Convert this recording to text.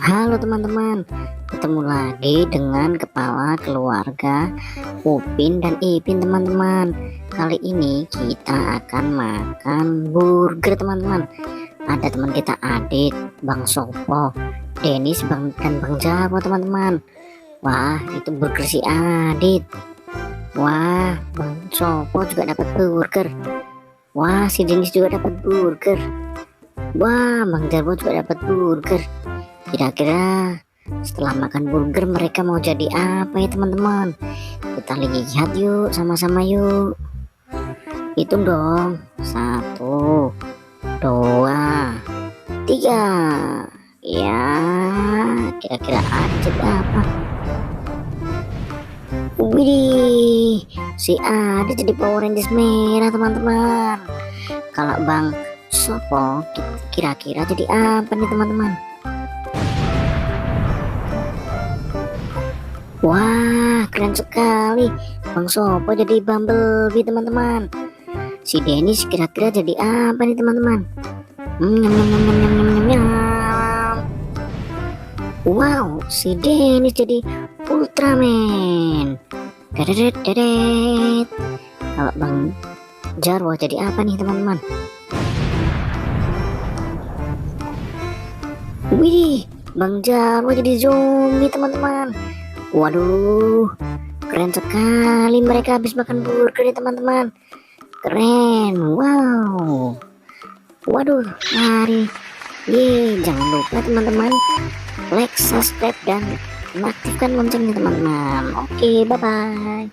Halo teman-teman, ketemu lagi dengan kepala keluarga Upin dan Ipin teman-teman. Kali ini kita akan makan burger teman-teman. Ada teman kita Adit, Bang Sopo, Denis, dan Bang Jawo teman-teman. Wah, itu burger si Adit. Wah, Bang Sopo juga dapat burger. Wah, si Denis juga dapat burger. Wah, Bang Jawo juga dapat burger. Kira-kira setelah makan burger mereka mau jadi apa ya teman-teman? Kita lihat yuk sama-sama yuk. Hitung dong. 1, 2, 3. Ya, kira-kira ada apa? Wih, si Adi jadi Power Rangers merah teman-teman. Kalau Bang Sopo kira-kira jadi apa nih teman-teman? Wah, keren sekali. Bang Sopo jadi Bumblebee teman-teman. Si Denis kira-kira jadi apa nih teman-teman? Nyam, nyam, nyam, nyam, nyam, nyam, nyam. Wow, si Denis jadi Ultraman. Deret, deret. Kalau Bang Jarwo jadi apa nih teman-teman? Wih, Bang Jarwo jadi zombie teman-teman. Waduh, keren sekali mereka habis makan burger nih teman-teman. Keren, wow. Waduh, mari. Jangan lupa teman-teman like, subscribe, dan aktifkan loncengnya teman-teman. Oke, bye-bye.